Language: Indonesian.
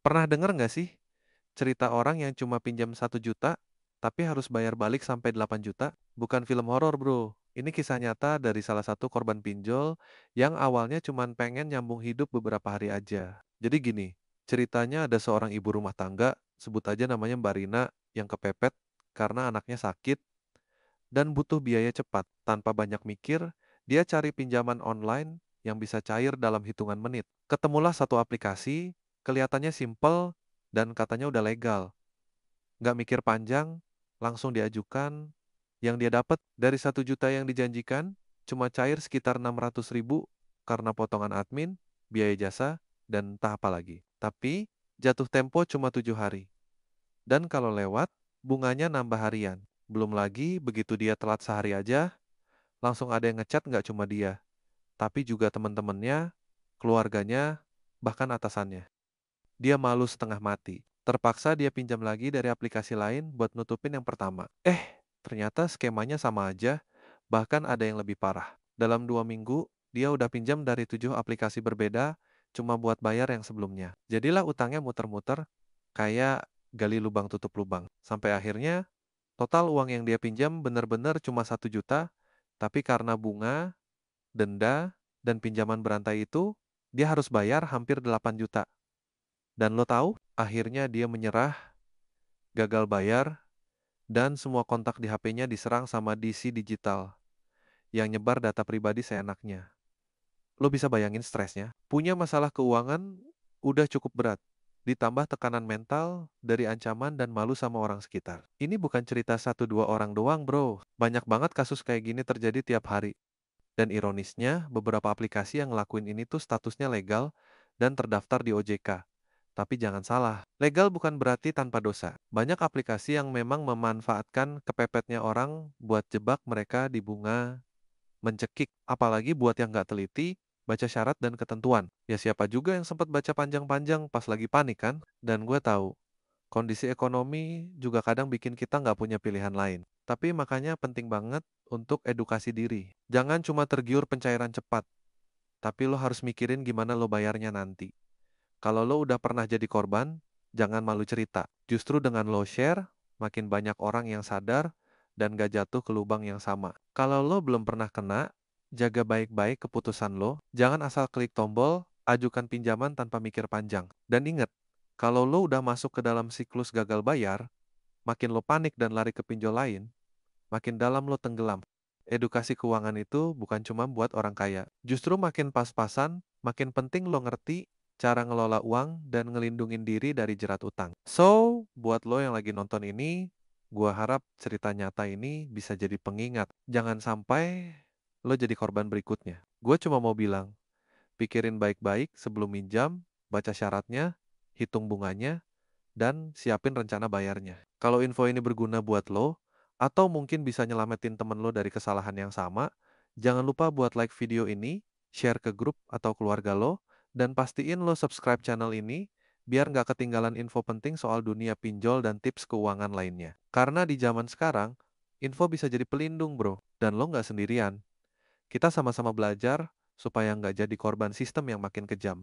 Pernah denger nggak sih cerita orang yang cuma pinjam 1 juta, tapi harus bayar balik sampai 8 juta? Bukan film horor bro. Ini kisah nyata dari salah satu korban pinjol yang awalnya cuma pengen nyambung hidup beberapa hari aja. Jadi gini, ceritanya ada seorang ibu rumah tangga, sebut aja namanya Mbak Rina, yang kepepet karena anaknya sakit dan butuh biaya cepat. Tanpa banyak mikir, dia cari pinjaman online yang bisa cair dalam hitungan menit. Ketemulah satu aplikasi, kelihatannya simple dan katanya udah legal. Nggak mikir panjang, langsung diajukan. Yang dia dapat dari 1 juta yang dijanjikan, cuma cair sekitar 600 ribu karena potongan admin, biaya jasa, dan entah apa lagi. Tapi, jatuh tempo cuma 7 hari. Dan kalau lewat, bunganya nambah harian. Belum lagi, begitu dia telat sehari aja, langsung ada yang ngechat nggak cuma dia, tapi juga teman-temannya, keluarganya, bahkan atasannya. Dia malu setengah mati. Terpaksa dia pinjam lagi dari aplikasi lain buat nutupin yang pertama. Ternyata skemanya sama aja, bahkan ada yang lebih parah. Dalam 2 minggu, dia udah pinjam dari 7 aplikasi berbeda, cuma buat bayar yang sebelumnya. Jadilah utangnya muter-muter, kayak gali lubang tutup lubang. Sampai akhirnya, total uang yang dia pinjam benar-benar cuma 1 juta, tapi karena bunga, denda, dan pinjaman berantai itu, dia harus bayar hampir 8 juta. Dan lo tahu, akhirnya dia menyerah, gagal bayar, dan semua kontak di HP-nya diserang sama DC Digital yang nyebar data pribadi seenaknya. Lo bisa bayangin stresnya? Punya masalah keuangan udah cukup berat, ditambah tekanan mental dari ancaman dan malu sama orang sekitar. Ini bukan cerita 1-2 orang doang bro. Banyak banget kasus kayak gini terjadi tiap hari. Dan ironisnya, beberapa aplikasi yang ngelakuin ini tuh statusnya legal dan terdaftar di OJK. Tapi jangan salah, legal bukan berarti tanpa dosa. Banyak aplikasi yang memang memanfaatkan kepepetnya orang buat jebak mereka di bunga, mencekik, apalagi buat yang nggak teliti, baca syarat dan ketentuan. Ya siapa juga yang sempat baca panjang-panjang pas lagi panik kan? Dan gue tahu, kondisi ekonomi juga kadang bikin kita nggak punya pilihan lain. Tapi makanya penting banget untuk edukasi diri. Jangan cuma tergiur pencairan cepat, tapi lo harus mikirin gimana lo bayarnya nanti. Kalau lo udah pernah jadi korban, jangan malu cerita. Justru dengan lo share, makin banyak orang yang sadar dan gak jatuh ke lubang yang sama. Kalau lo belum pernah kena, jaga baik-baik keputusan lo. Jangan asal klik tombol, ajukan pinjaman tanpa mikir panjang. Dan ingat, kalau lo udah masuk ke dalam siklus gagal bayar, makin lo panik dan lari ke pinjol lain, makin dalam lo tenggelam. Edukasi keuangan itu bukan cuma buat orang kaya. Justru makin pas-pasan, makin penting lo ngerti cara ngelola uang dan ngelindungin diri dari jerat utang. So, buat lo yang lagi nonton ini, gua harap cerita nyata ini bisa jadi pengingat. Jangan sampai lo jadi korban berikutnya. Gue cuma mau bilang, pikirin baik-baik sebelum minjam, baca syaratnya, hitung bunganya, dan siapin rencana bayarnya. Kalau info ini berguna buat lo, atau mungkin bisa nyelamatin temen lo dari kesalahan yang sama, jangan lupa buat like video ini, share ke grup atau keluarga lo, dan pastiin lo subscribe channel ini, biar nggak ketinggalan info penting soal dunia pinjol dan tips keuangan lainnya. Karena di zaman sekarang, info bisa jadi pelindung bro, dan lo nggak sendirian. Kita sama-sama belajar supaya nggak jadi korban sistem yang makin kejam.